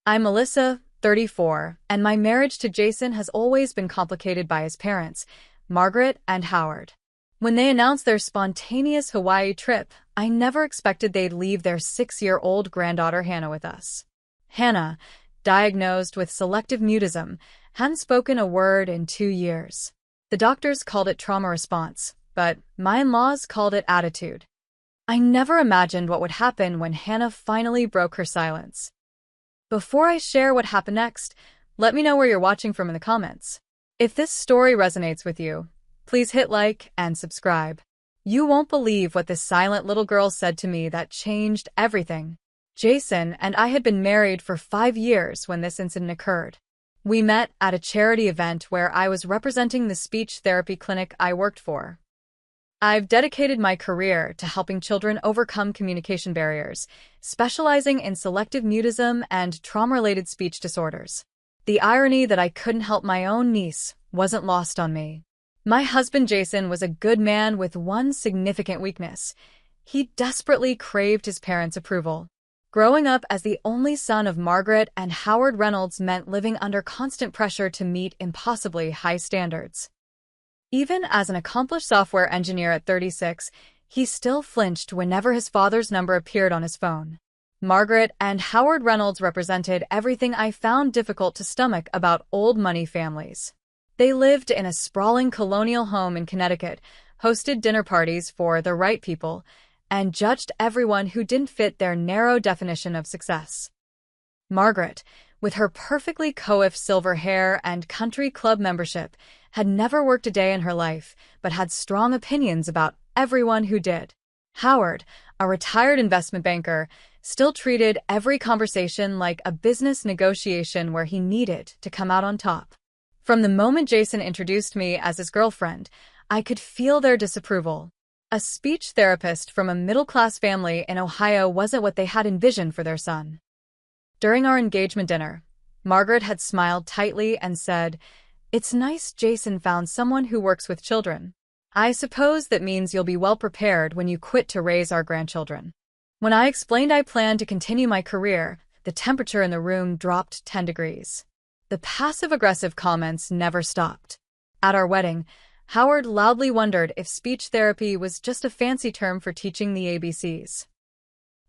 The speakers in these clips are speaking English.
I'm Melissa, 34, and my marriage to Jason has always been complicated by his parents, Margaret and Howard. When they announced their spontaneous Hawaii trip, I never expected they'd leave their 6-year-old granddaughter Hannah with us. Hannah, diagnosed with selective mutism, hadn't spoken a word in 2 years. The doctors called it trauma response, but my in-laws called it attitude. I never imagined what would happen when Hannah finally broke her silence. Before I share what happened next, let me know where you're watching from in the comments. If this story resonates with you, please hit like and subscribe. You won't believe what this silent little girl said to me that changed everything. Jason and I had been married for 5 years when this incident occurred. We met at a charity event where I was representing the speech therapy clinic I worked for. I've dedicated my career to helping children overcome communication barriers, specializing in selective mutism and trauma-related speech disorders. The irony that I couldn't help my own niece wasn't lost on me. My husband Jason was a good man with one significant weakness. He desperately craved his parents' approval. Growing up as the only son of Margaret and Howard Reynolds meant living under constant pressure to meet impossibly high standards. Even as an accomplished software engineer at 36, he still flinched whenever his father's number appeared on his phone. Margaret and Howard Reynolds represented everything I found difficult to stomach about old money families. They lived in a sprawling colonial home in Connecticut, hosted dinner parties for the right people, and judged everyone who didn't fit their narrow definition of success. Margaret, with her perfectly coiffed silver hair and country club membership, had never worked a day in her life, but had strong opinions about everyone who did. Howard, a retired investment banker, still treated every conversation like a business negotiation where he needed to come out on top. From the moment Jason introduced me as his girlfriend, I could feel their disapproval. A speech therapist from a middle-class family in Ohio wasn't what they had envisioned for their son. During our engagement dinner, Margaret had smiled tightly and said, "It's nice Jason found someone who works with children. I suppose that means you'll be well prepared when you quit to raise our grandchildren." When I explained I planned to continue my career, the temperature in the room dropped 10 degrees. The passive-aggressive comments never stopped. At our wedding, Howard loudly wondered if speech therapy was just a fancy term for teaching the ABCs.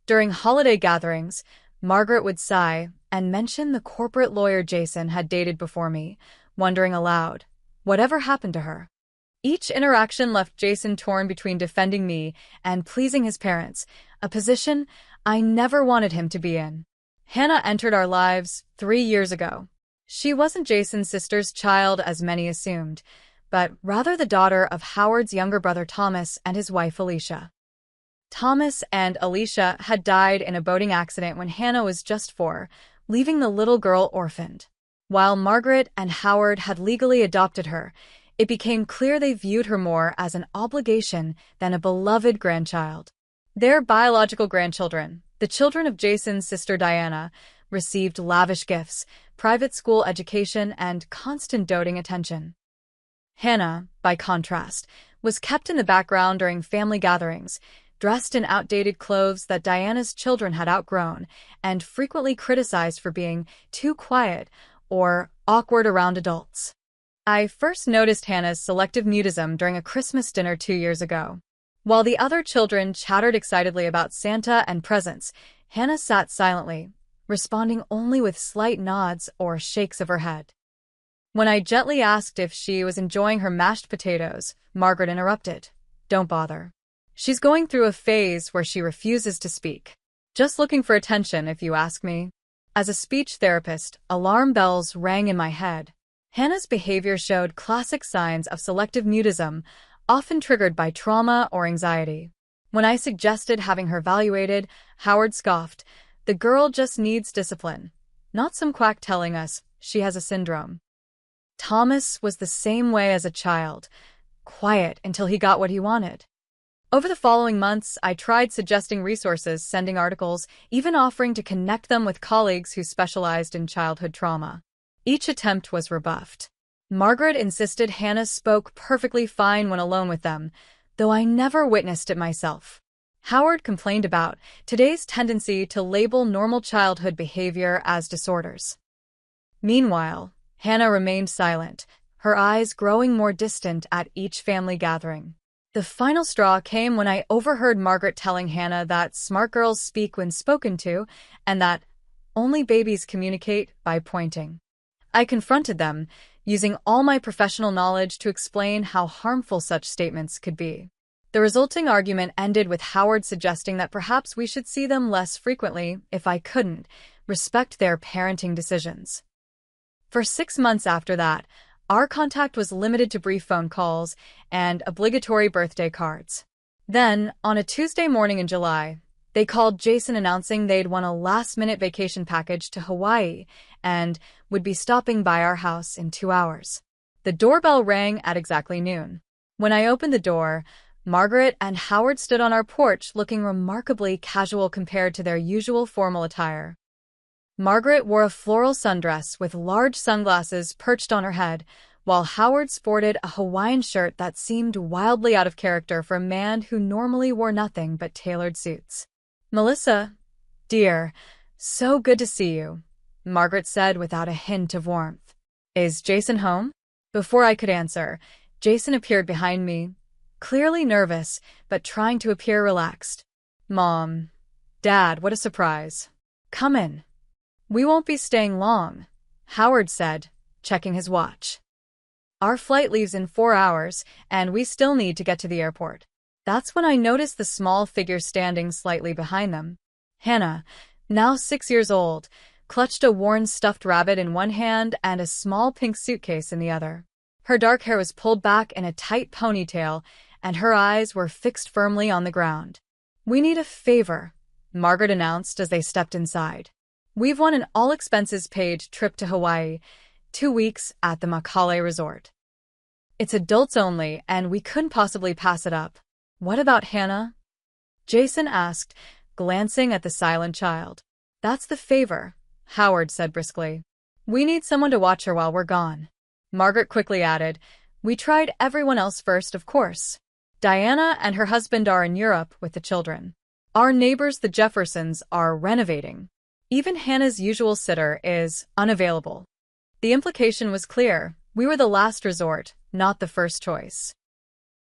During holiday gatherings, Margaret would sigh and mention the corporate lawyer Jason had dated before me, wondering aloud, whatever happened to her? Each interaction left Jason torn between defending me and pleasing his parents, a position I never wanted him to be in. Hannah entered our lives 3 years ago. She wasn't Jason's sister's child as many assumed, but rather the daughter of Howard's younger brother Thomas and his wife Alicia. Thomas and Alicia had died in a boating accident when Hannah was just 4, leaving the little girl orphaned. While Margaret and Howard had legally adopted her, it became clear they viewed her more as an obligation than a beloved grandchild. Their biological grandchildren, the children of Jason's sister Diana, received lavish gifts, private school education, and constant doting attention. Hannah, by contrast, was kept in the background during family gatherings, dressed in outdated clothes that Diana's children had outgrown, and frequently criticized for being too quiet or awkward around adults. I first noticed Hannah's selective mutism during a Christmas dinner 2 years ago. While the other children chattered excitedly about Santa and presents, Hannah sat silently, responding only with slight nods or shakes of her head. When I gently asked if she was enjoying her mashed potatoes, Margaret interrupted, "Don't bother. She's going through a phase where she refuses to speak. Just looking for attention, if you ask me." As a speech therapist, alarm bells rang in my head. Hannah's behavior showed classic signs of selective mutism, often triggered by trauma or anxiety. When I suggested having her evaluated, Howard scoffed, "The girl just needs discipline, not some quack telling us she has a syndrome." Thomas was the same way as a child, quiet until he got what he wanted. Over the following months, I tried suggesting resources, sending articles, even offering to connect them with colleagues who specialized in childhood trauma. Each attempt was rebuffed. Margaret insisted Hannah spoke perfectly fine when alone with them, though I never witnessed it myself. Howard complained about today's tendency to label normal childhood behavior as disorders. Meanwhile, Hannah remained silent, her eyes growing more distant at each family gathering. The final straw came when I overheard Margaret telling Hannah that smart girls speak when spoken to and that only babies communicate by pointing. I confronted them, using all my professional knowledge to explain how harmful such statements could be. The resulting argument ended with Howard suggesting that perhaps we should see them less frequently if I couldn't respect their parenting decisions. For 6 months after that, our contact was limited to brief phone calls and obligatory birthday cards. Then, on a Tuesday morning in July, they called Jason announcing they'd won a last-minute vacation package to Hawaii and would be stopping by our house in 2 hours. The doorbell rang at exactly noon. When I opened the door, Margaret and Howard stood on our porch looking remarkably casual compared to their usual formal attire. Margaret wore a floral sundress with large sunglasses perched on her head, while Howard sported a Hawaiian shirt that seemed wildly out of character for a man who normally wore nothing but tailored suits. "Melissa, dear, so good to see you," Margaret said without a hint of warmth. "Is Jason home?" Before I could answer, Jason appeared behind me, clearly nervous, but trying to appear relaxed. "Mom, Dad, what a surprise. Come in. We won't be staying long," Howard said, checking his watch. "Our flight leaves in 4 hours, and we still need to get to the airport." That's when I noticed the small figure standing slightly behind them. Hannah, now 6 years old, clutched a worn stuffed rabbit in one hand and a small pink suitcase in the other. Her dark hair was pulled back in a tight ponytail, and her eyes were fixed firmly on the ground. "We need a favor," Margaret announced as they stepped inside. "We've won an all-expenses-paid trip to Hawaii, 2 weeks at the Makale Resort. It's adults only, and we couldn't possibly pass it up." "What about Hannah?" Jason asked, glancing at the silent child. "That's the favor," Howard said briskly. "We need someone to watch her while we're gone." Margaret quickly added, "We tried everyone else first, of course. Diana and her husband are in Europe with the children. Our neighbors, the Jeffersons, are renovating. Even Hannah's usual sitter is unavailable." The implication was clear. We were the last resort, not the first choice.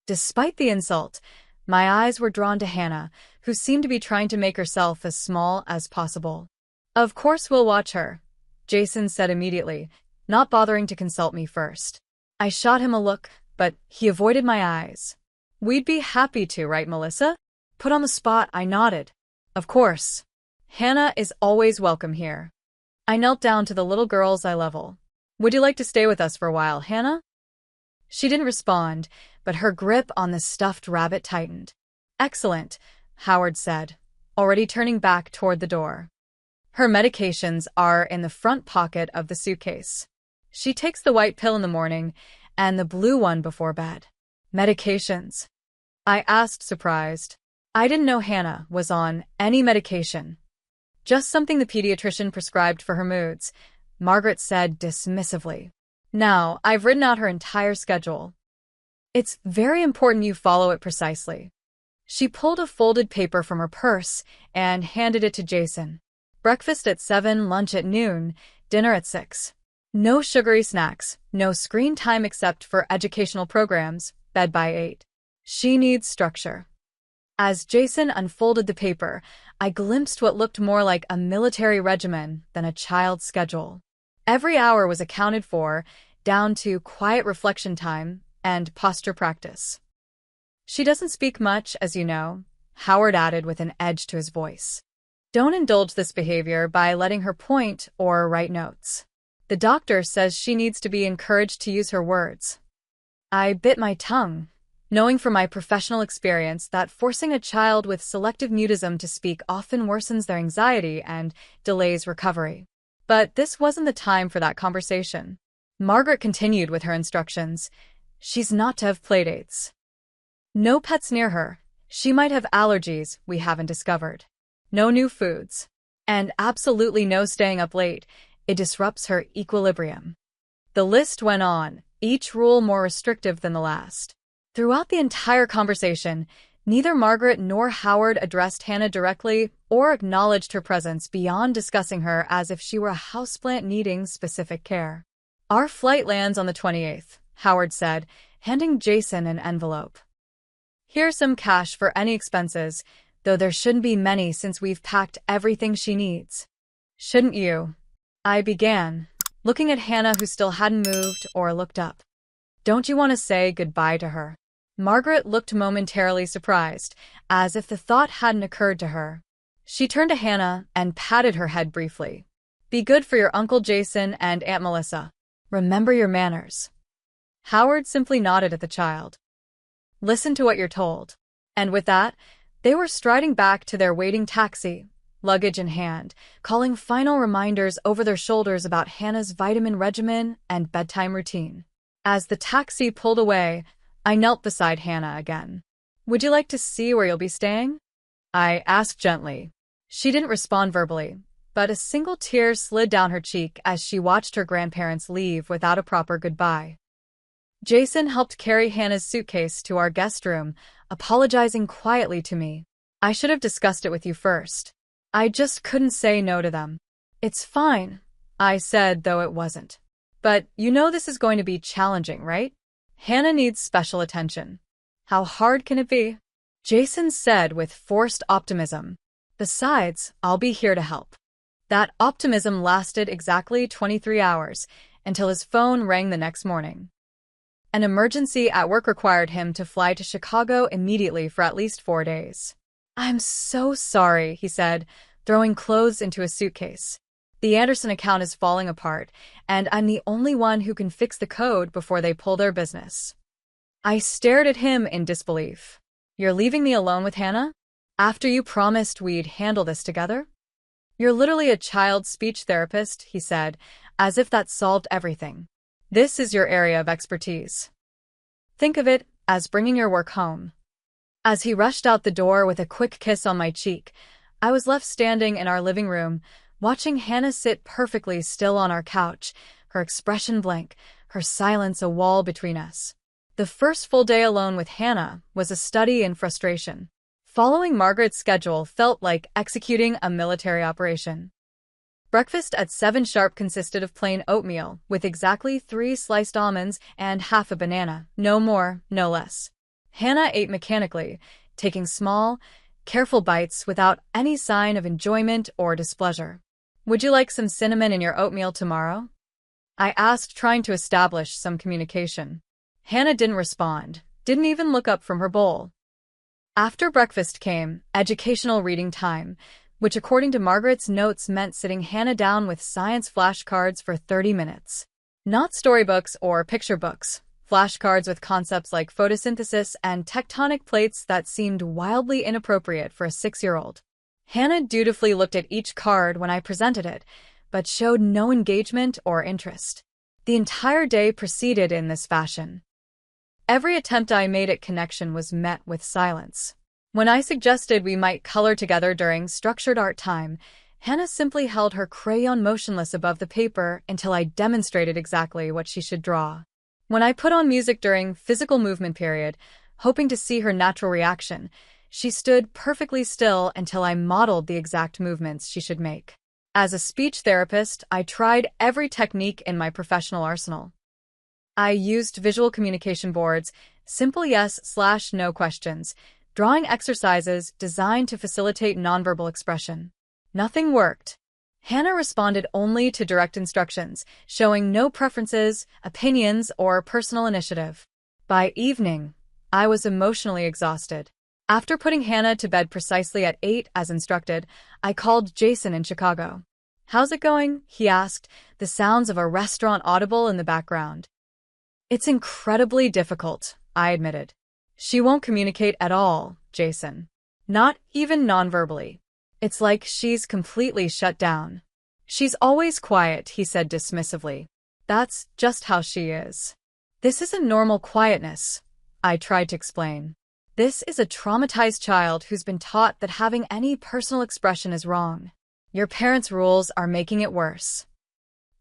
Despite the insult, my eyes were drawn to Hannah, who seemed to be trying to make herself as small as possible. "Of course we'll watch her," Jason said immediately, not bothering to consult me first. I shot him a look, but he avoided my eyes. "We'd be happy to, right, Melissa?" Put on the spot, I nodded. "Of course. Hannah is always welcome here." I knelt down to the little girl's eye level. "Would you like to stay with us for a while, Hannah?" She didn't respond, but her grip on the stuffed rabbit tightened. "Excellent," Howard said, already turning back toward the door. "Her medications are in the front pocket of the suitcase. She takes the white pill in the morning and the blue one before bed." "Medications?" I asked, surprised. I didn't know Hannah was on any medication. "Just something the pediatrician prescribed for her moods," Margaret said dismissively. "Now, I've written out her entire schedule. It's very important you follow it precisely." She pulled a folded paper from her purse and handed it to Jason. "Breakfast at 7, lunch at noon, dinner at 6. No sugary snacks, no screen time except for educational programs, bed by 8. She needs structure." As Jason unfolded the paper, I glimpsed what looked more like a military regimen than a child's schedule. Every hour was accounted for, down to quiet reflection time and posture practice. "She doesn't speak much, as you know," Howard added with an edge to his voice. "Don't indulge this behavior by letting her point or write notes. The doctor says she needs to be encouraged to use her words." I bit my tongue, knowing from my professional experience that forcing a child with selective mutism to speak often worsens their anxiety and delays recovery. But this wasn't the time for that conversation. Margaret continued with her instructions. "She's not to have playdates. No pets near her. She might have allergies we haven't discovered. No new foods. And absolutely no staying up late. It disrupts her equilibrium." The list went on, each rule more restrictive than the last. Throughout the entire conversation, Neither Margaret nor Howard addressed Hannah directly or acknowledged her presence beyond discussing her as if she were a houseplant needing specific care. "Our flight lands on the 28th, Howard said, handing Jason an envelope. "Here's some cash for any expenses, though there shouldn't be many since we've packed everything she needs." "Shouldn't you?" I began, looking at Hannah, who still hadn't moved or looked up. "Don't you want to say goodbye to her?" Margaret looked momentarily surprised, as if the thought hadn't occurred to her. She turned to Hannah and patted her head briefly. "Be good for your Uncle Jason and Aunt Melissa. Remember your manners." Howard simply nodded at the child. "Listen to what you're told." And with that, they were striding back to their waiting taxi, luggage in hand, calling final reminders over their shoulders about Hannah's vitamin regimen and bedtime routine. As the taxi pulled away, I knelt beside Hannah again. "Would you like to see where you'll be staying?" I asked gently. She didn't respond verbally, but a single tear slid down her cheek as she watched her grandparents leave without a proper goodbye. Jason helped carry Hannah's suitcase to our guest room, apologizing quietly to me. "I should have discussed it with you first. I just couldn't say no to them." "It's fine," I said, though it wasn't. "But you know this is going to be challenging, right? Hannah needs special attention." "How hard can it be?" Jason said with forced optimism. "Besides, I'll be here to help." That optimism lasted exactly 23 hours, until his phone rang the next morning. An emergency at work required him to fly to Chicago immediately for at least 4 days. "I'm so sorry," he said, throwing clothes into a suitcase. "The Anderson account is falling apart, and I'm the only one who can fix the code before they pull their business." I stared at him in disbelief. "You're leaving me alone with Hannah? After you promised we'd handle this together?" "You're literally a child speech therapist," he said, as if that solved everything. "This is your area of expertise. Think of it as bringing your work home." As he rushed out the door with a quick kiss on my cheek, I was left standing in our living room, watching Hannah sit perfectly still on our couch, her expression blank, her silence a wall between us. The first full day alone with Hannah was a study in frustration. Following Margaret's schedule felt like executing a military operation. Breakfast at 7 sharp consisted of plain oatmeal, with exactly 3 sliced almonds and half a banana, no more, no less. Hannah ate mechanically, taking small, careful bites without any sign of enjoyment or displeasure. "Would you like some cinnamon in your oatmeal tomorrow?" I asked, trying to establish some communication. Hannah didn't respond, didn't even look up from her bowl. After breakfast came educational reading time, which according to Margaret's notes meant sitting Hannah down with science flashcards for 30 minutes. Not storybooks or picture books, flashcards with concepts like photosynthesis and tectonic plates that seemed wildly inappropriate for a 6-year-old. Hannah dutifully looked at each card when I presented it, but showed no engagement or interest. The entire day proceeded in this fashion. Every attempt I made at connection was met with silence. When I suggested we might color together during structured art time, Hannah simply held her crayon motionless above the paper until I demonstrated exactly what she should draw. When I put on music during physical movement period, hoping to see her natural reaction, she stood perfectly still until I modeled the exact movements she should make. As a speech therapist, I tried every technique in my professional arsenal. I used visual communication boards, simple yes/no questions, drawing exercises designed to facilitate nonverbal expression. Nothing worked. Hannah responded only to direct instructions, showing no preferences, opinions, or personal initiative. By evening, I was emotionally exhausted. After putting Hannah to bed precisely at 8 as instructed, I called Jason in Chicago. "How's it going?" he asked, the sounds of a restaurant audible in the background. "It's incredibly difficult," I admitted. "She won't communicate at all, Jason. Not even nonverbally. It's like she's completely shut down." "She's always quiet," he said dismissively. "That's just how she is." "This isn't normal quietness," I tried to explain. "This is a traumatized child who's been taught that having any personal expression is wrong. Your parents' rules are making it worse."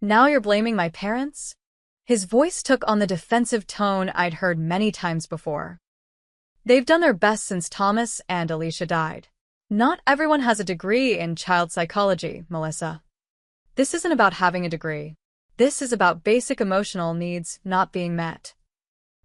"Now you're blaming my parents?" His voice took on the defensive tone I'd heard many times before. They've done their best since Thomas and Alicia died. Not everyone has a degree in child psychology, Melissa. This isn't about having a degree. This is about basic emotional needs not being met.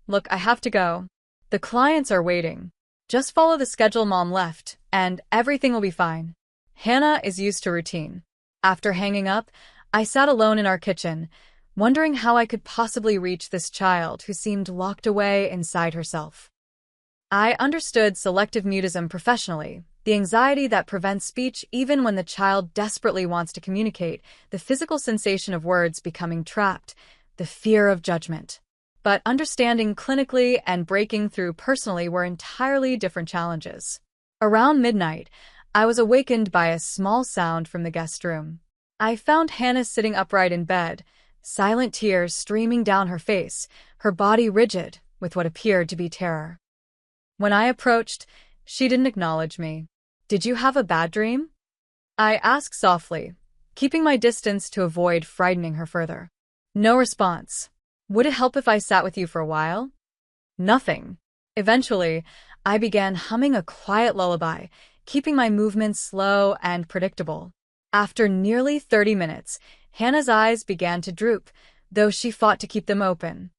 Look, I have to go. The clients are waiting. Just follow the schedule Mom left, and everything will be fine. Hannah is used to routine. After hanging up, I sat alone in our kitchen, wondering how I could possibly reach this child who seemed locked away inside herself. I understood selective mutism professionally, the anxiety that prevents speech even when the child desperately wants to communicate, the physical sensation of words becoming trapped, the fear of judgment. But understanding clinically and breaking through personally were entirely different challenges. Around midnight, I was awakened by a small sound from the guest room. I found Hannah sitting upright in bed, silent tears streaming down her face, her body rigid with what appeared to be terror. When I approached, she didn't acknowledge me. "Did you have a bad dream?" I asked softly, keeping my distance to avoid frightening her further. No response. "Would it help if I sat with you for a while?" Nothing. Eventually, I began humming a quiet lullaby, keeping my movements slow and predictable. After nearly 30 minutes, Hannah's eyes began to droop, though she fought to keep them open.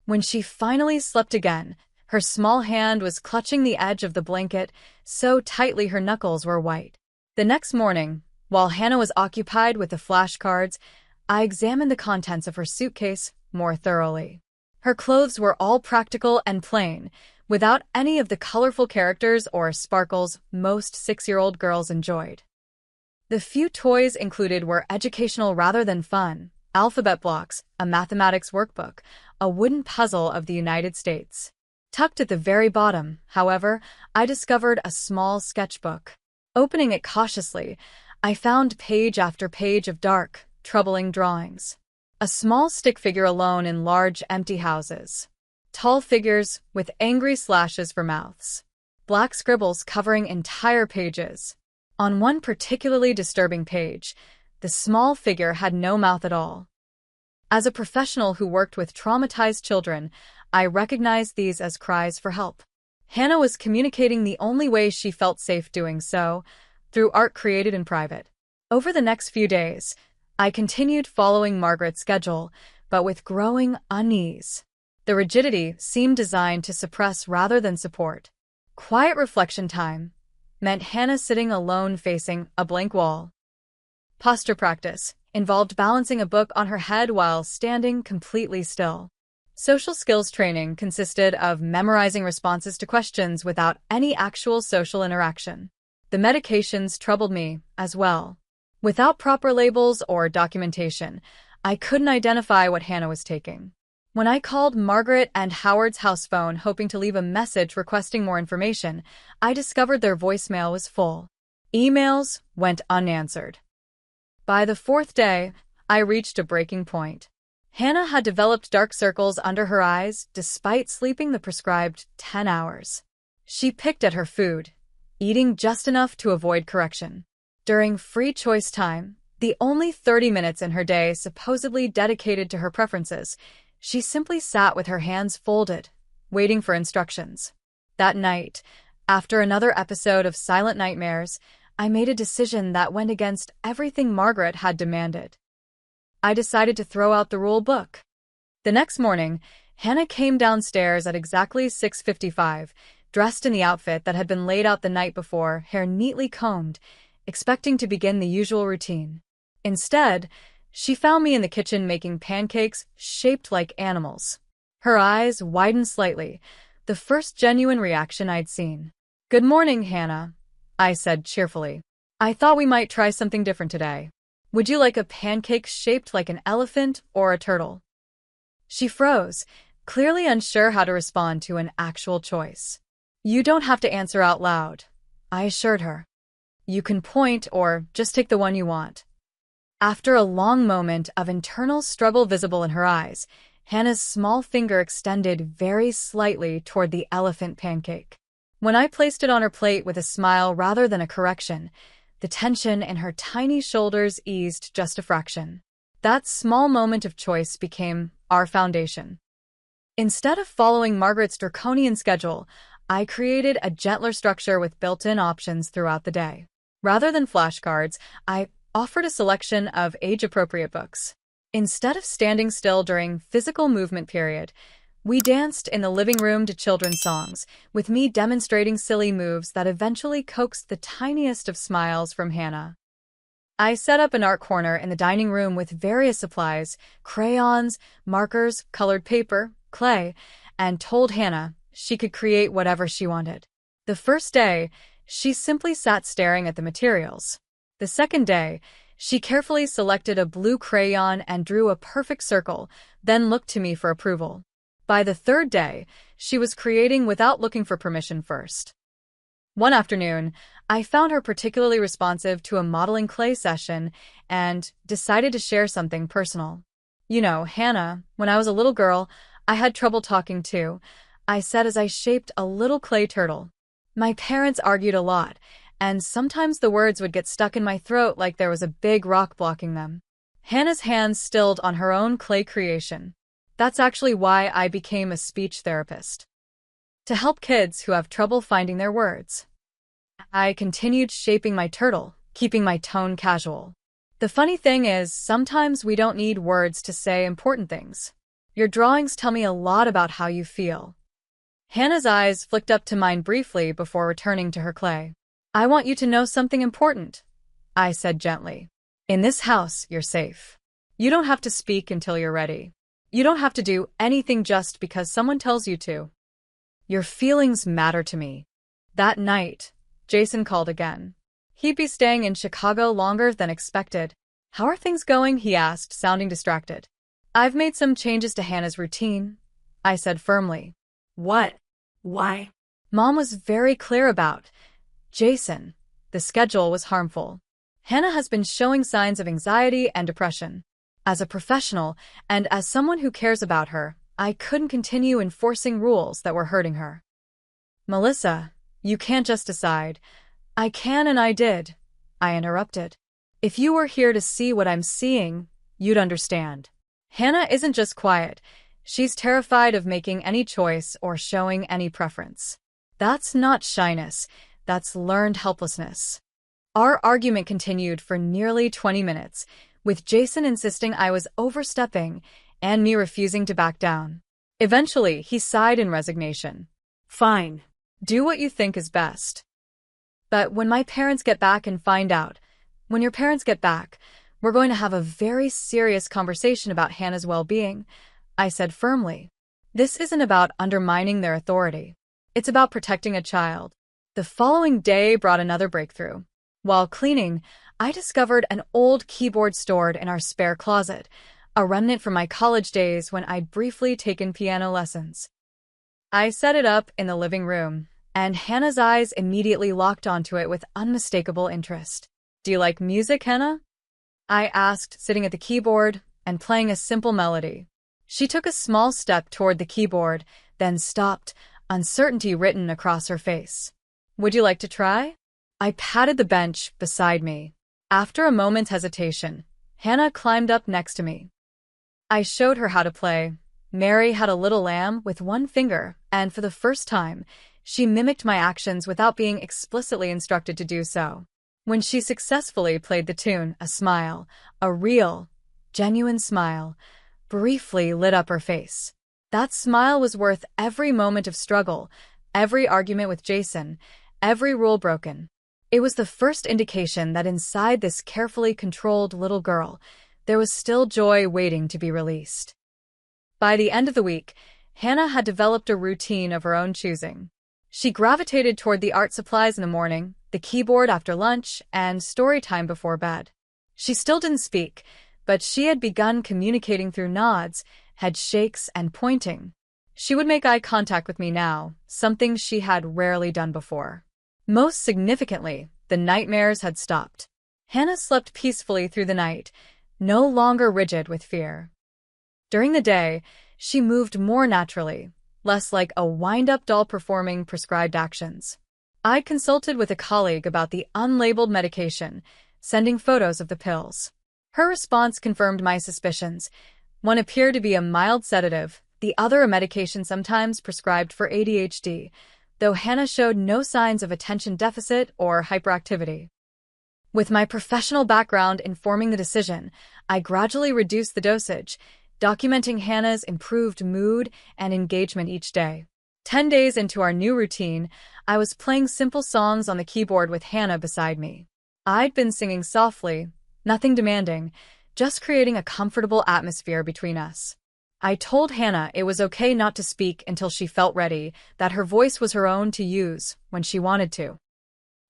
When she finally slept again, her small hand was clutching the edge of the blanket so tightly her knuckles were white. The next morning, while Hannah was occupied with the flashcards, I examined the contents of her suitcase more thoroughly. Her clothes were all practical and plain, without any of the colorful characters or sparkles most 6-year-old girls enjoyed. The few toys included were educational rather than fun: alphabet blocks, a mathematics workbook, a wooden puzzle of the United States. Tucked at the very bottom, however, I discovered a small sketchbook. Opening it cautiously, I found page after page of dark, troubling drawings. A small stick figure alone in large, empty houses. Tall figures with angry slashes for mouths. Black scribbles covering entire pages. On one particularly disturbing page, the small figure had no mouth at all. As a professional who worked with traumatized children, I recognized these as cries for help. Hannah was communicating the only way she felt safe doing so, through art created in private. Over the next few days, I continued following Margaret's schedule, but with growing unease. The rigidity seemed designed to suppress rather than support. Quiet reflection time meant Hannah sitting alone facing a blank wall. Posture practice involved balancing a book on her head while standing completely still. Social skills training consisted of memorizing responses to questions without any actual social interaction. The medications troubled me as well. Without proper labels or documentation, I couldn't identify what Hannah was taking. When I called Margaret and Howard's house phone hoping to leave a message requesting more information, I discovered their voicemail was full. Emails went unanswered. By the 4th day, I reached a breaking point. Hannah had developed dark circles under her eyes despite sleeping the prescribed 10 hours. She picked at her food, eating just enough to avoid correction. During free choice time, the only 30 minutes in her day supposedly dedicated to her preferences, she simply sat with her hands folded, waiting for instructions. That night, after another episode of silent nightmares, I made a decision that went against everything Margaret had demanded. I decided to throw out the rule book. The next morning, Hannah came downstairs at exactly 6:55, dressed in the outfit that had been laid out the night before, hair neatly combed, expecting to begin the usual routine. Instead, she found me in the kitchen making pancakes shaped like animals. Her eyes widened slightly, the first genuine reaction I'd seen. "Good morning, Hannah," I said cheerfully. "I thought we might try something different today. Would you like a pancake shaped like an elephant or a turtle?" She froze, clearly unsure how to respond to an actual choice. "You don't have to answer out loud," I assured her. "You can point or just take the one you want." After a long moment of internal struggle visible in her eyes, Hannah's small finger extended very slightly toward the elephant pancake. When I placed it on her plate with a smile rather than a correction, the tension in her tiny shoulders eased just a fraction. That small moment of choice became our foundation. Instead of following Margaret's draconian schedule, I created a gentler structure with built-in options throughout the day. Rather than flashcards, I offered a selection of age-appropriate books. Instead of standing still during physical movement period, we danced in the living room to children's songs, with me demonstrating silly moves that eventually coaxed the tiniest of smiles from Hannah. I set up an art corner in the dining room with various supplies, crayons, markers, colored paper, clay, and told Hannah she could create whatever she wanted. The first day, she simply sat staring at the materials. The second day, she carefully selected a blue crayon and drew a perfect circle, then looked to me for approval. By the third day, she was creating without looking for permission first. One afternoon, I found her particularly responsive to a modeling clay session and decided to share something personal. You know, Hannah, when I was a little girl, I had trouble talking too, I said as I shaped a little clay turtle. My parents argued a lot, and sometimes the words would get stuck in my throat like there was a big rock blocking them. Hannah's hands stilled on her own clay creation. That's actually why I became a speech therapist. To help kids who have trouble finding their words. I continued shaping my turtle, keeping my tone casual. The funny thing is, sometimes we don't need words to say important things. Your drawings tell me a lot about how you feel. Hannah's eyes flicked up to mine briefly before returning to her clay. I want you to know something important, I said gently. In this house, you're safe. You don't have to speak until you're ready. You don't have to do anything just because someone tells you to. Your feelings matter to me. That night, Jason called again. He'd be staying in Chicago longer than expected. How are things going? He asked, sounding distracted. I've made some changes to Hannah's routine, I said firmly. What? Why? Mom was very clear about Jason. The schedule was harmful. Hannah has been showing signs of anxiety and depression. As a professional, and as someone who cares about her, I couldn't continue enforcing rules that were hurting her. Melissa, you can't just decide. I can and I did, I interrupted. If you were here to see what I'm seeing, you'd understand. Hannah isn't just quiet. She's terrified of making any choice or showing any preference. That's not shyness. That's learned helplessness. Our argument continued for nearly 20 minutes, with Jason insisting I was overstepping and me refusing to back down. Eventually, he sighed in resignation. Fine. Do what you think is best. But when my parents get back and find out, when your parents get back, we're going to have a very serious conversation about Hannah's well-being, I said firmly. This isn't about undermining their authority. It's about protecting a child. The following day brought another breakthrough. While cleaning, I discovered an old keyboard stored in our spare closet, a remnant from my college days when I'd briefly taken piano lessons. I set it up in the living room, and Hannah's eyes immediately locked onto it with unmistakable interest. Do you like music, Hannah? I asked, sitting at the keyboard and playing a simple melody. She took a small step toward the keyboard, then stopped, uncertainty written across her face. Would you like to try? I patted the bench beside me. After a moment's hesitation, Hannah climbed up next to me. I showed her how to play. Mary had a little lamb with one finger, and for the first time, she mimicked my actions without being explicitly instructed to do so. When she successfully played the tune, a smile, a real, genuine smile, briefly lit up her face. That smile was worth every moment of struggle, every argument with Jason, every rule broken. It was the first indication that inside this carefully controlled little girl, there was still joy waiting to be released. By the end of the week, Hannah had developed a routine of her own choosing. She gravitated toward the art supplies in the morning, the keyboard after lunch, and story time before bed. She still didn't speak, but she had begun communicating through nods, head shakes, and pointing. She would make eye contact with me now, something she had rarely done before. Most significantly, the nightmares had stopped. Hannah slept peacefully through the night, no longer rigid with fear. During the day, she moved more naturally, less like a wind-up doll performing prescribed actions. I consulted with a colleague about the unlabeled medication, sending photos of the pills. Her response confirmed my suspicions. One appeared to be a mild sedative, the other a medication sometimes prescribed for ADHD, though Hannah showed no signs of attention deficit or hyperactivity. With my professional background informing the decision, I gradually reduced the dosage, documenting Hannah's improved mood and engagement each day. 10 days into our new routine, I was playing simple songs on the keyboard with Hannah beside me. I'd been singing softly, nothing demanding, just creating a comfortable atmosphere between us. I told Hannah it was okay not to speak until she felt ready, that her voice was her own to use when she wanted to.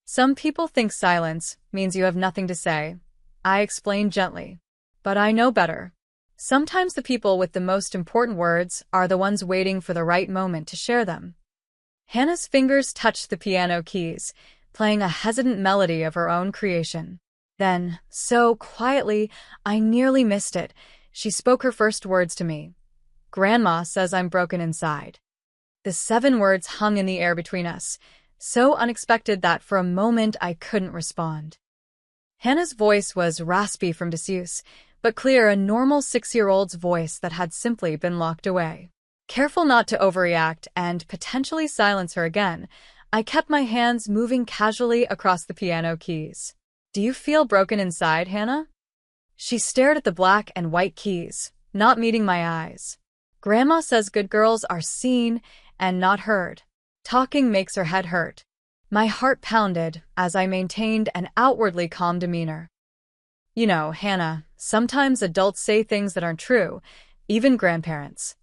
Some people think silence means you have nothing to say, I explained gently. But I know better. Sometimes the people with the most important words are the ones waiting for the right moment to share them. Hannah's fingers touched the piano keys, playing a hesitant melody of her own creation. Then, so quietly, I nearly missed it, she spoke her first words to me. "Grandma says I'm broken inside." The 7 words hung in the air between us, so unexpected that for a moment I couldn't respond. Hannah's voice was raspy from disuse, but clear, a normal 6-year-old's voice that had simply been locked away. Careful not to overreact and potentially silence her again, I kept my hands moving casually across the piano keys. "Do you feel broken inside, Hannah?" She stared at the black and white keys, not meeting my eyes. "Grandma says good girls are seen and not heard. Talking makes her head hurt." My heart pounded as I maintained an outwardly calm demeanor. "You know, Hannah, sometimes adults say things that aren't true, even grandparents.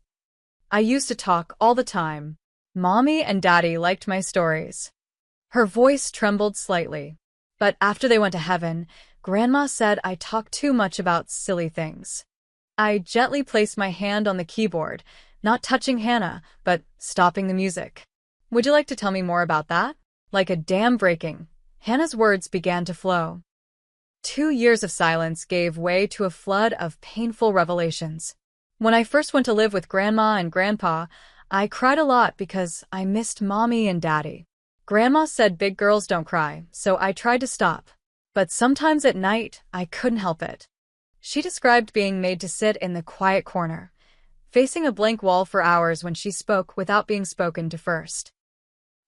I used to talk all the time. Mommy and Daddy liked my stories." Her voice trembled slightly. "But after they went to heaven, Grandma said I talked too much about silly things." I gently placed my hand on the keyboard, not touching Hannah, but stopping the music. "Would you like to tell me more about that?" Like a dam breaking, Hannah's words began to flow. 2 years of silence gave way to a flood of painful revelations. When I first went to live with Grandma and Grandpa, I cried a lot because I missed Mommy and Daddy. Grandma said big girls don't cry, so I tried to stop. But sometimes at night, I couldn't help it. She described being made to sit in the quiet corner, facing a blank wall for hours when she spoke without being spoken to first.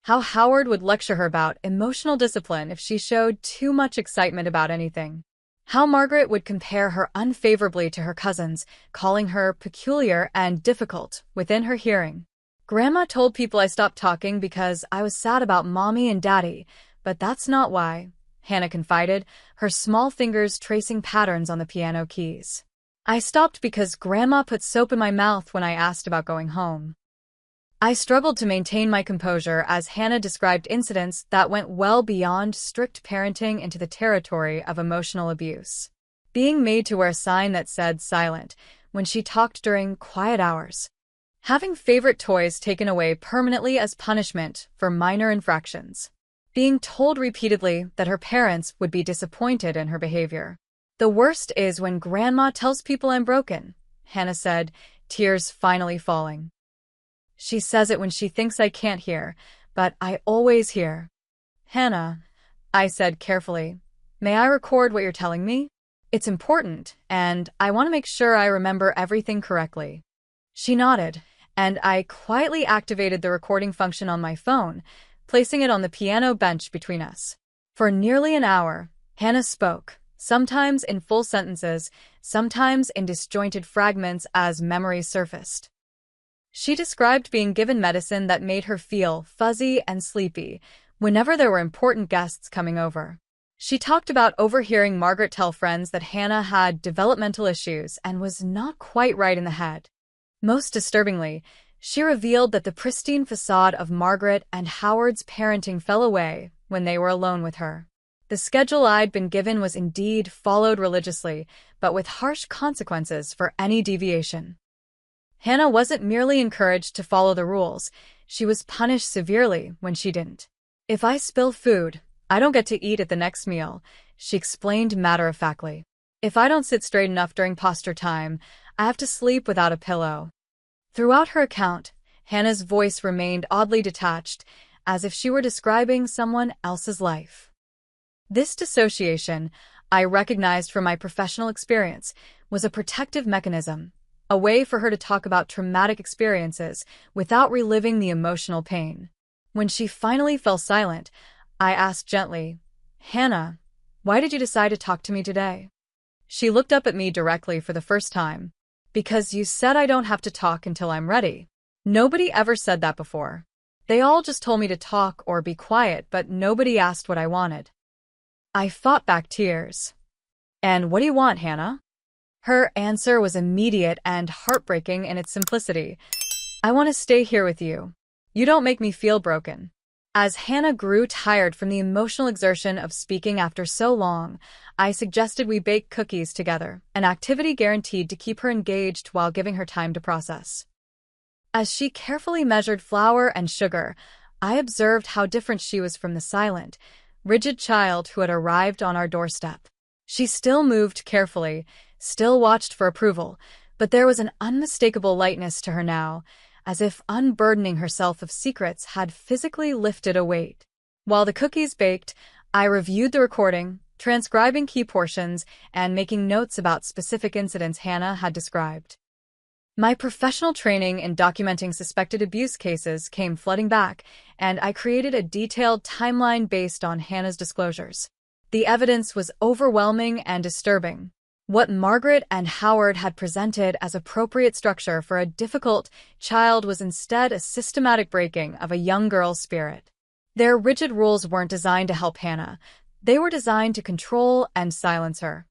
How Howard would lecture her about emotional discipline if she showed too much excitement about anything. How Margaret would compare her unfavorably to her cousins, calling her peculiar and difficult within her hearing. Grandma told people I stopped talking because I was sad about Mommy and Daddy, but that's not why, Hannah confided, her small fingers tracing patterns on the piano keys. "I stopped because Grandma put soap in my mouth when I asked about going home." I struggled to maintain my composure as Hannah described incidents that went well beyond strict parenting into the territory of emotional abuse. Being made to wear a sign that said silent when she talked during quiet hours. Having favorite toys taken away permanently as punishment for minor infractions. Being told repeatedly that her parents would be disappointed in her behavior. "The worst is when Grandma tells people I'm broken," Hannah said, tears finally falling. "She says it when she thinks I can't hear, but I always hear." "Hannah," I said carefully, "may I record what you're telling me? It's important, and I want to make sure I remember everything correctly." She nodded, and I quietly activated the recording function on my phone, placing it on the piano bench between us. For nearly an hour, Hannah spoke, sometimes in full sentences, sometimes in disjointed fragments as memories surfaced. She described being given medicine that made her feel fuzzy and sleepy whenever there were important guests coming over. She talked about overhearing Margaret tell friends that Hannah had developmental issues and was not quite right in the head. Most disturbingly, she revealed that the pristine facade of Margaret and Howard's parenting fell away when they were alone with her. The schedule I'd been given was indeed followed religiously, but with harsh consequences for any deviation. Hannah wasn't merely encouraged to follow the rules, she was punished severely when she didn't. "If I spill food, I don't get to eat at the next meal," she explained matter-of-factly. "If I don't sit straight enough during posture time, I have to sleep without a pillow." Throughout her account, Hannah's voice remained oddly detached, as if she were describing someone else's life. This dissociation, I recognized from my professional experience, was a protective mechanism, a way for her to talk about traumatic experiences without reliving the emotional pain. When she finally fell silent, I asked gently, "Hannah, why did you decide to talk to me today?" She looked up at me directly for the first time. "Because you said I don't have to talk until I'm ready." Nobody ever said that before. They all just told me to talk or be quiet, but nobody asked what I wanted. I fought back tears. "And what do you want, Hannah?" Her answer was immediate and heartbreaking in its simplicity. "I want to stay here with you. You don't make me feel broken." As Hannah grew tired from the emotional exertion of speaking after so long, I suggested we bake cookies together, an activity guaranteed to keep her engaged while giving her time to process. As she carefully measured flour and sugar, I observed how different she was from the silent, rigid child who had arrived on our doorstep. She still moved carefully, still watched for approval, but there was an unmistakable lightness to her now, as if unburdening herself of secrets had physically lifted a weight. While the cookies baked, I reviewed the recording, transcribing key portions and making notes about specific incidents Hannah had described. My professional training in documenting suspected abuse cases came flooding back, and I created a detailed timeline based on Hannah's disclosures. The evidence was overwhelming and disturbing. What Margaret and Howard had presented as appropriate structure for a difficult child was instead a systematic breaking of a young girl's spirit. Their rigid rules weren't designed to help Hannah. They were designed to control and silence her.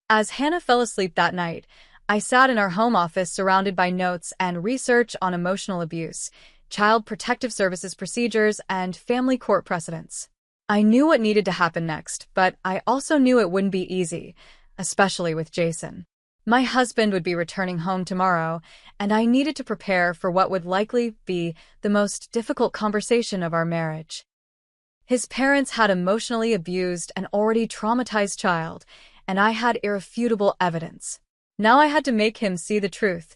As Hannah fell asleep that night, I sat in our home office surrounded by notes and research on emotional abuse, child protective services procedures, and family court precedents. I knew what needed to happen next, but I also knew it wouldn't be easy, especially with Jason. My husband would be returning home tomorrow, and I needed to prepare for what would likely be the most difficult conversation of our marriage. His parents had emotionally abused an already traumatized child, and I had irrefutable evidence. Now I had to make him see the truth,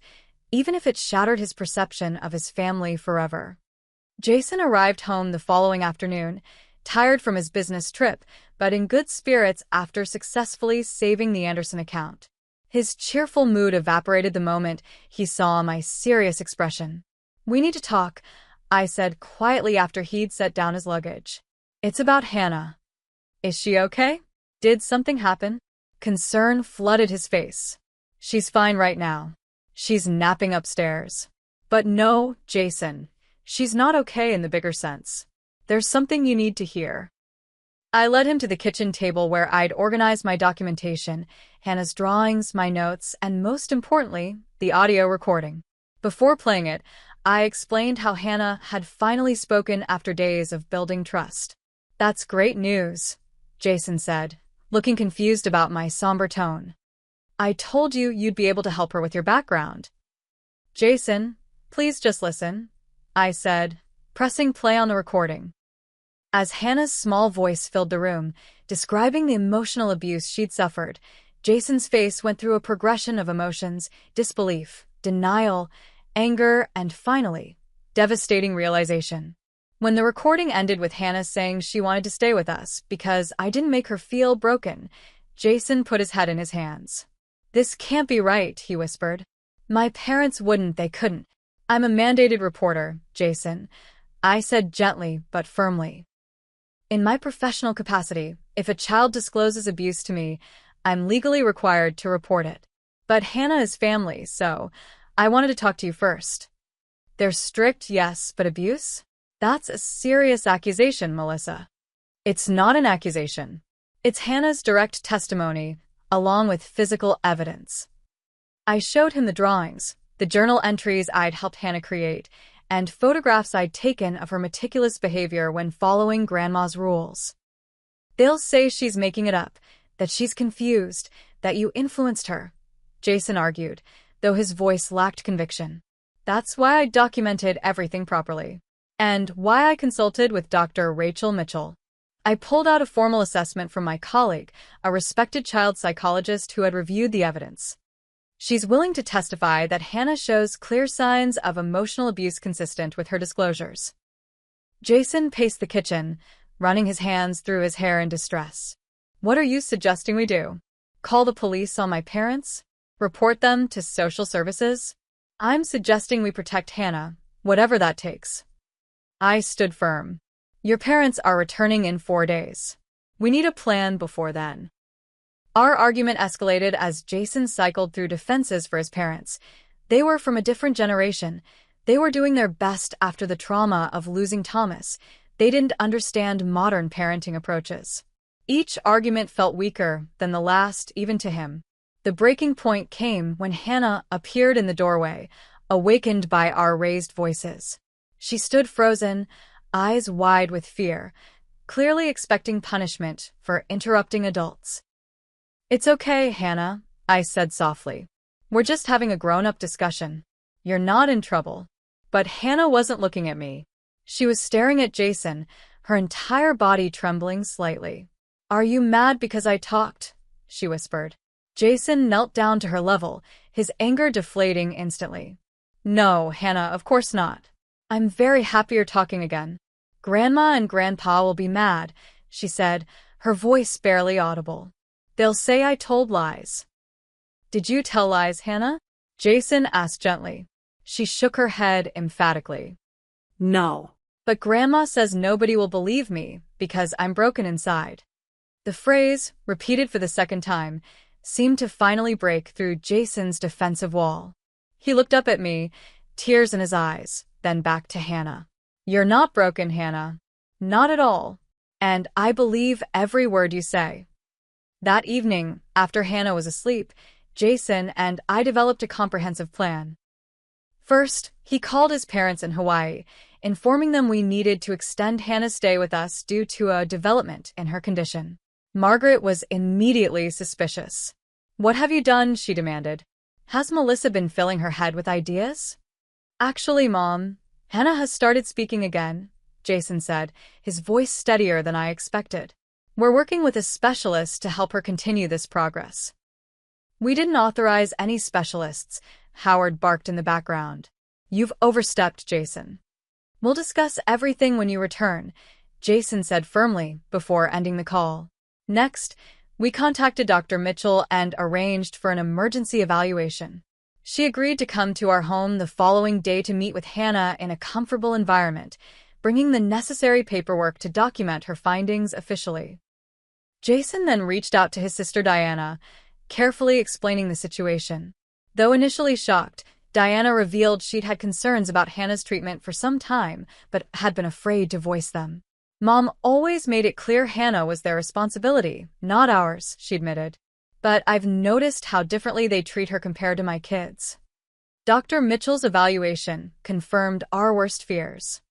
even if it shattered his perception of his family forever. Jason arrived home the following afternoon, tired from his business trip, but in good spirits after successfully saving the Anderson account. His cheerful mood evaporated the moment he saw my serious expression. "We need to talk," I said quietly after he'd set down his luggage. "It's about Hannah." "Is she okay? Did something happen?" Concern flooded his face. "She's fine right now. She's napping upstairs." "But no, Jason. She's not okay in the bigger sense. There's something you need to hear." I led him to the kitchen table where I'd organized my documentation, Hannah's drawings, my notes, and most importantly, the audio recording. Before playing it, I explained how Hannah had finally spoken after days of building trust. "That's great news," Jason said, looking confused about my somber tone. "I told you you'd be able to help her with your background." "Jason, please just listen," I said, pressing play on the recording. As Hannah's small voice filled the room, describing the emotional abuse she'd suffered, Jason's face went through a progression of emotions: disbelief, denial, anger, and finally, devastating realization. When the recording ended with Hannah saying she wanted to stay with us because I didn't make her feel broken, Jason put his head in his hands. "This can't be right," he whispered. "My parents wouldn't, they couldn't. I'm a mandated reporter, Jason," I said gently but firmly. "In my professional capacity, if a child discloses abuse to me, I'm legally required to report it. But Hannah is family, so I wanted to talk to you first." "They're strict, yes, but abuse? That's a serious accusation, Melissa." "It's not an accusation. It's Hannah's direct testimony, along with physical evidence." I showed him the drawings, the journal entries I'd helped Hannah create, and photographs I'd taken of her meticulous behavior when following Grandma's rules. "They'll say she's making it up, that she's confused, that you influenced her," Jason argued, though his voice lacked conviction. "That's why I documented everything properly. And why I consulted with Dr. Rachel Mitchell. I pulled out a formal assessment from my colleague, a respected child psychologist who had reviewed the evidence. She's willing to testify that Hannah shows clear signs of emotional abuse consistent with her disclosures." Jason paced the kitchen, running his hands through his hair in distress. "What are you suggesting we do? Call the police on my parents? Report them to social services?" "I'm suggesting we protect Hannah, whatever that takes." I stood firm. Your parents are returning in 4 days. We need a plan before then. Our argument escalated as Jason cycled through defenses for his parents. They were from a different generation. They were doing their best after the trauma of losing Thomas. They didn't understand modern parenting approaches. Each argument felt weaker than the last, even to him. The breaking point came when Hannah appeared in the doorway, awakened by our raised voices. She stood frozen, eyes wide with fear, clearly expecting punishment for interrupting adults. "It's okay, Hannah," I said softly. "We're just having a grown-up discussion. You're not in trouble." But Hannah wasn't looking at me. She was staring at Jason, her entire body trembling slightly. "Are you mad because I talked?" she whispered. Jason knelt down to her level, his anger deflating instantly. "No, Hannah, of course not. I'm very happy you're talking again. Grandma and Grandpa will be mad," she said, her voice barely audible. "They'll say I told lies." "Did you tell lies, Hannah?" Jason asked gently. She shook her head emphatically. "No." "But Grandma says nobody will believe me because I'm broken inside." The phrase, repeated for the second time, seemed to finally break through Jason's defensive wall. He looked up at me, tears in his eyes, then back to Hannah. "You're not broken, Hannah. Not at all. And I believe every word you say." That evening, after Hannah was asleep, Jason and I developed a comprehensive plan. First, he called his parents in Hawaii, informing them we needed to extend Hannah's stay with us due to a development in her condition. Margaret was immediately suspicious. "What have you done?" she demanded. "Has Melissa been filling her head with ideas?" "Actually, Mom, Hannah has started speaking again," Jason said, his voice steadier than I expected. "We're working with a specialist to help her continue this progress." "We didn't authorize any specialists," Howard barked in the background. "You've overstepped, Jason." "We'll discuss everything when you return," Jason said firmly before ending the call. Next, we contacted Dr. Mitchell and arranged for an emergency evaluation. She agreed to come to our home the following day to meet with Hannah in a comfortable environment, bringing the necessary paperwork to document her findings officially. Jason then reached out to his sister Diana, carefully explaining the situation. Though initially shocked, Diana revealed she'd had concerns about Hannah's treatment for some time, but had been afraid to voice them. "Mom always made it clear Hannah was their responsibility, not ours," she admitted. "But I've noticed how differently they treat her compared to my kids." Dr. Mitchell's evaluation confirmed our worst fears.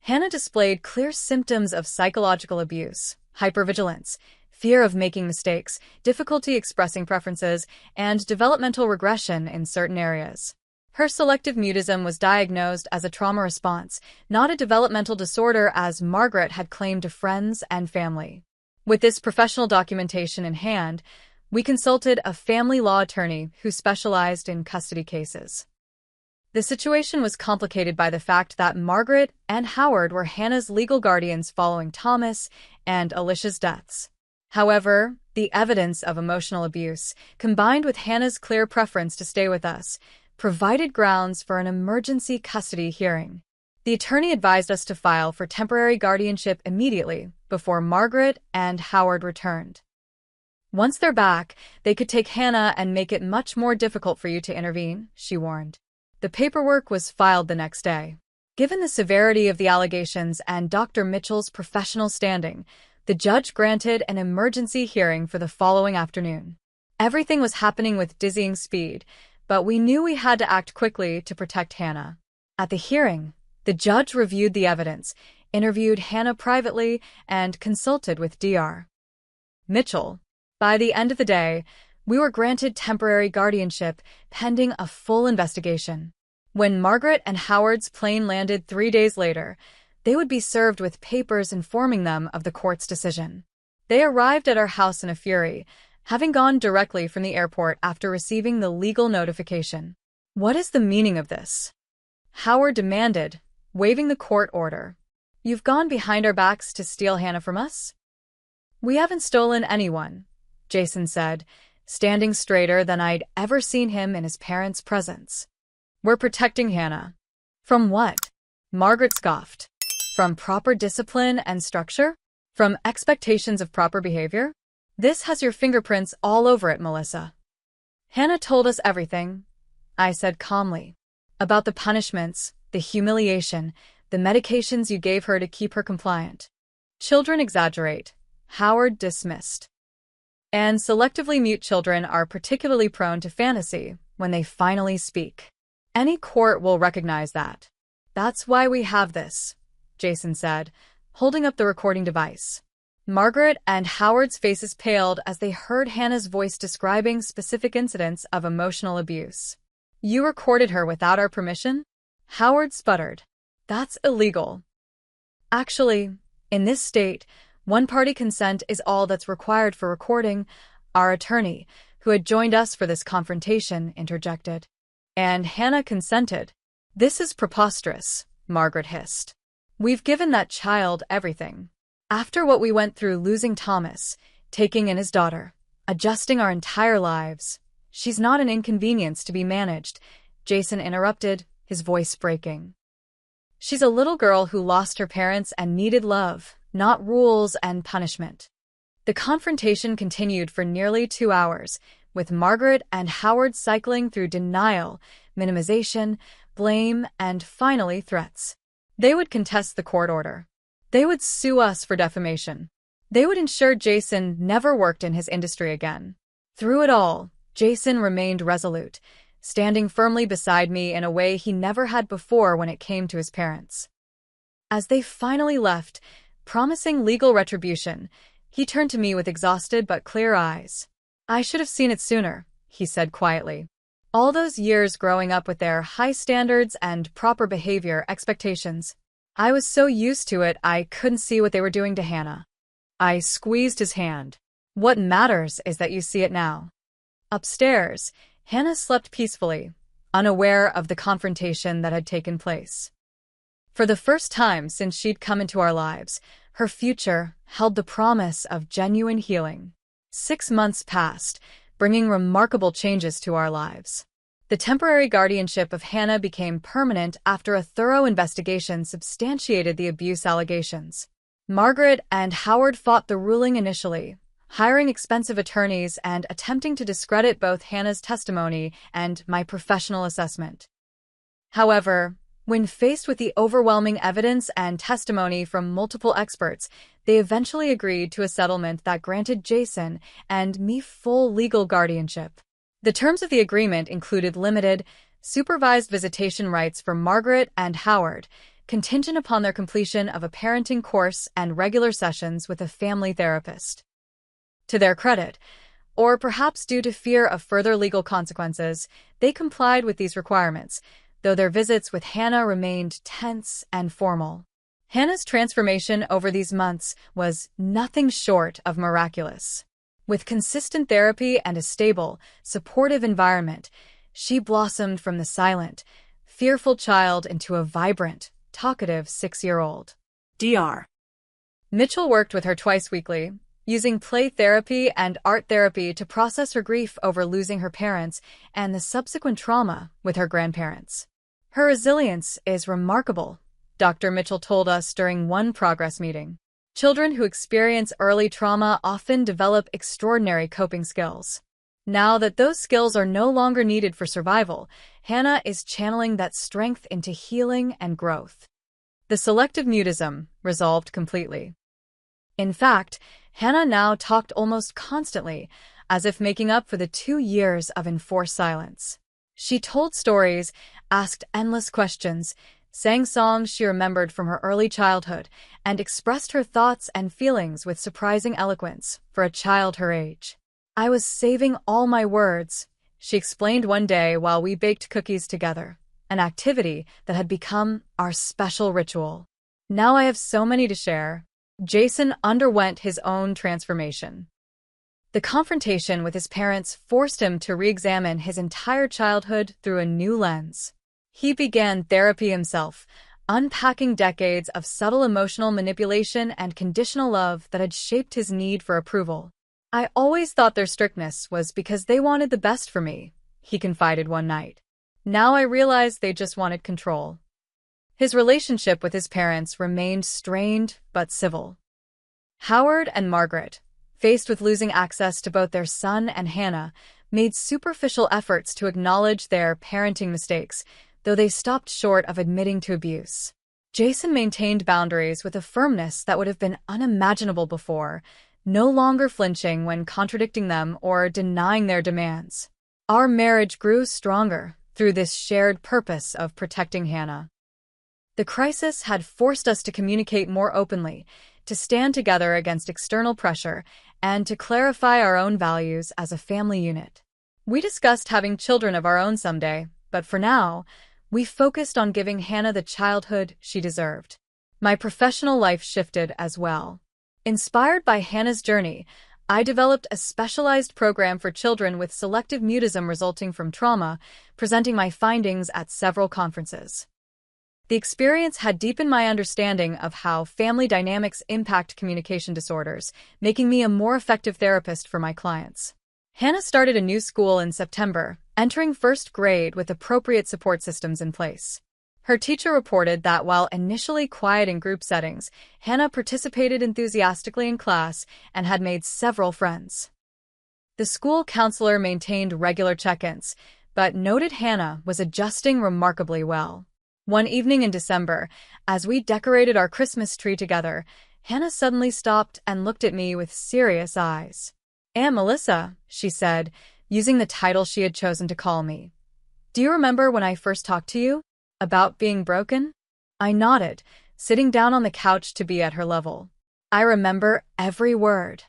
Hannah displayed clear symptoms of psychological abuse, hypervigilance, fear of making mistakes, difficulty expressing preferences, and developmental regression in certain areas. Her selective mutism was diagnosed as a trauma response, not a developmental disorder as Margaret had claimed to friends and family. With this professional documentation in hand, we consulted a family law attorney who specialized in custody cases. The situation was complicated by the fact that Margaret and Howard were Hannah's legal guardians following Thomas and Alicia's deaths. However, the evidence of emotional abuse, combined with Hannah's clear preference to stay with us, provided grounds for an emergency custody hearing. The attorney advised us to file for temporary guardianship immediately before Margaret and Howard returned. "Once they're back, they could take Hannah and make it much more difficult for you to intervene," she warned. The paperwork was filed the next day. Given the severity of the allegations and Dr. Mitchell's professional standing, the judge granted an emergency hearing for the following afternoon. Everything was happening with dizzying speed, but we knew we had to act quickly to protect Hannah. At the hearing, the judge reviewed the evidence, interviewed Hannah privately, and consulted with Dr. Mitchell. By the end of the day, we were granted temporary guardianship pending a full investigation. When Margaret and Howard's plane landed 3 days later, they would be served with papers informing them of the court's decision. They arrived at our house in a fury, having gone directly from the airport after receiving the legal notification. "What is the meaning of this?" Howard demanded, waving the court order. "You've gone behind our backs to steal Hannah from us?" "We haven't stolen anyone," Jason said, standing straighter than I'd ever seen him in his parents' presence. "We're protecting Hannah." "From what?" Margaret scoffed. From proper discipline and structure? From expectations of proper behavior? This has your fingerprints all over it, Melissa. Hannah told us everything, I said calmly. About the punishments, the humiliation, the medications you gave her to keep her compliant. Children exaggerate. Howard dismissed. And selectively mute children are particularly prone to fantasy when they finally speak. Any court will recognize that. That's why we have this, Jason said, holding up the recording device. Margaret and Howard's faces paled as they heard Hannah's voice describing specific incidents of emotional abuse. You recorded her without our permission? Howard sputtered. That's illegal. Actually, in this state, one-party consent is all that's required for recording. Our attorney, who had joined us for this confrontation, interjected. And Hannah consented. This is preposterous, Margaret hissed. We've given that child everything. After what we went through losing Thomas, taking in his daughter, adjusting our entire lives, she's not an inconvenience to be managed, Jason interrupted, his voice breaking. She's a little girl who lost her parents and needed love, not rules and punishment. The confrontation continued for nearly 2 hours, with Margaret and Howard cycling through denial, minimization, blame, and finally threats. They would contest the court order. They would sue us for defamation. They would ensure Jason never worked in his industry again. Through it all, Jason remained resolute, standing firmly beside me in a way he never had before when it came to his parents. As they finally left, promising legal retribution, he turned to me with exhausted but clear eyes. I should have seen it sooner, he said quietly. All those years growing up with their high standards and proper behavior expectations, I was so used to it I couldn't see what they were doing to Hannah. I squeezed his hand. What matters is that you see it now. Upstairs, Hannah slept peacefully, unaware of the confrontation that had taken place. For the first time since she'd come into our lives, her future held the promise of genuine healing. 6 months passed, bringing remarkable changes to our lives. The temporary guardianship of Hannah became permanent after a thorough investigation substantiated the abuse allegations. Margaret and Howard fought the ruling initially, hiring expensive attorneys and attempting to discredit both Hannah's testimony and my professional assessment. However, when faced with the overwhelming evidence and testimony from multiple experts, they eventually agreed to a settlement that granted Jason and me full legal guardianship. The terms of the agreement included limited, supervised visitation rights for Margaret and Howard, contingent upon their completion of a parenting course and regular sessions with a family therapist. To their credit, or perhaps due to fear of further legal consequences, they complied with these requirements, though their visits with Hannah remained tense and formal. Hannah's transformation over these months was nothing short of miraculous. With consistent therapy and a stable, supportive environment, she blossomed from the silent, fearful child into a vibrant, talkative 6-year-old. Dr. Mitchell worked with her twice weekly, using play therapy and art therapy to process her grief over losing her parents and the subsequent trauma with her grandparents. Her resilience is remarkable, Dr. Mitchell told us during one progress meeting. Children who experience early trauma often develop extraordinary coping skills. Now that those skills are no longer needed for survival, Hannah is channeling that strength into healing and growth. The selective mutism resolved completely. In fact, Hannah now talked almost constantly, as if making up for the 2 years of enforced silence. She told stories, asked endless questions, sang songs she remembered from her early childhood, and expressed her thoughts and feelings with surprising eloquence for a child her age. I was saving all my words, she explained one day while we baked cookies together, an activity that had become our special ritual. Now I have so many to share. Jason underwent his own transformation. The confrontation with his parents forced him to re-examine his entire childhood through a new lens. He began therapy himself, unpacking decades of subtle emotional manipulation and conditional love that had shaped his need for approval. I always thought their strictness was because they wanted the best for me, he confided one night. Now I realize they just wanted control. His relationship with his parents remained strained but civil. Howard and Margaret, faced with losing access to both their son and Hannah, made superficial efforts to acknowledge their parenting mistakes, though they stopped short of admitting to abuse. Jason maintained boundaries with a firmness that would have been unimaginable before, no longer flinching when contradicting them or denying their demands. Our marriage grew stronger through this shared purpose of protecting Hannah. The crisis had forced us to communicate more openly, to stand together against external pressure, and to clarify our own values as a family unit. We discussed having children of our own someday, but for now, we focused on giving Hannah the childhood she deserved. My professional life shifted as well. Inspired by Hannah's journey, I developed a specialized program for children with selective mutism resulting from trauma, presenting my findings at several conferences. The experience had deepened my understanding of how family dynamics impact communication disorders, making me a more effective therapist for my clients. Hannah started a new school in September, entering first grade with appropriate support systems in place. Her teacher reported that while initially quiet in group settings, Hannah participated enthusiastically in class and had made several friends. The school counselor maintained regular check-ins, but noted Hannah was adjusting remarkably well. One evening in December, as we decorated our Christmas tree together, Hannah suddenly stopped and looked at me with serious eyes. "Aunt Melissa," she said, using the title she had chosen to call me. "Do you remember when I first talked to you? About being broken?" I nodded, sitting down on the couch to be at her level. "I remember every word."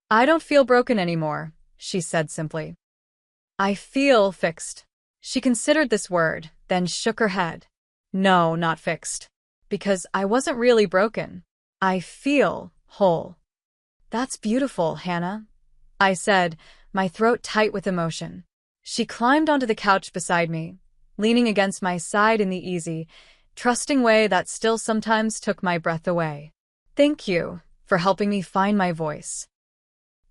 "I don't feel broken anymore," she said simply. "I feel fixed." She considered this word, then shook her head. "No, not fixed. Because I wasn't really broken. I feel whole." "That's beautiful, Hannah," I said, my throat tight with emotion. She climbed onto the couch beside me, leaning against my side in the easy, trusting way that still sometimes took my breath away. "Thank you for helping me find my voice."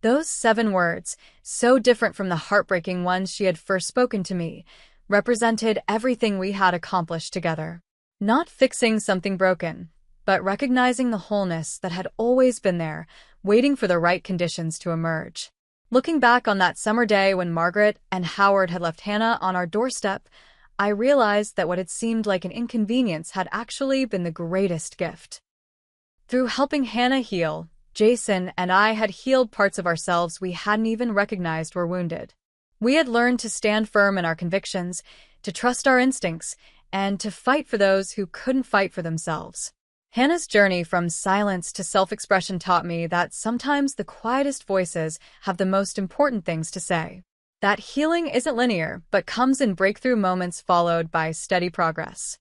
Those 7 words, so different from the heartbreaking ones she had first spoken to me, represented everything we had accomplished together. Not fixing something broken, but recognizing the wholeness that had always been there, waiting for the right conditions to emerge. Looking back on that summer day when Margaret and Howard had left Hannah on our doorstep, I realized that what had seemed like an inconvenience had actually been the greatest gift. Through helping Hannah heal, Jason and I had healed parts of ourselves we hadn't even recognized were wounded. We had learned to stand firm in our convictions, to trust our instincts, and to fight for those who couldn't fight for themselves. Hannah's journey from silence to self-expression taught me that sometimes the quietest voices have the most important things to say. That healing isn't linear, but comes in breakthrough moments followed by steady progress.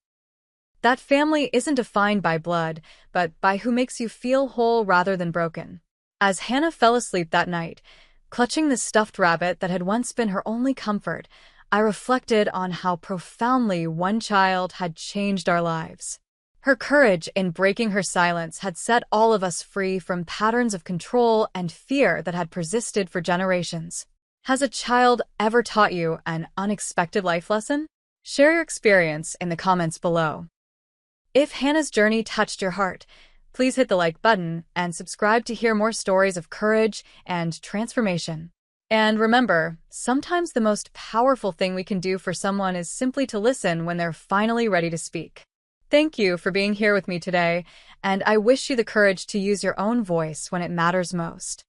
That family isn't defined by blood, but by who makes you feel whole rather than broken. As Hannah fell asleep that night, clutching the stuffed rabbit that had once been her only comfort, I reflected on how profoundly one child had changed our lives. Her courage in breaking her silence had set all of us free from patterns of control and fear that had persisted for generations. Has a child ever taught you an unexpected life lesson? Share your experience in the comments below. If Hannah's journey touched your heart, please hit the like button and subscribe to hear more stories of courage and transformation. And remember, sometimes the most powerful thing we can do for someone is simply to listen when they're finally ready to speak. Thank you for being here with me today, and I wish you the courage to use your own voice when it matters most.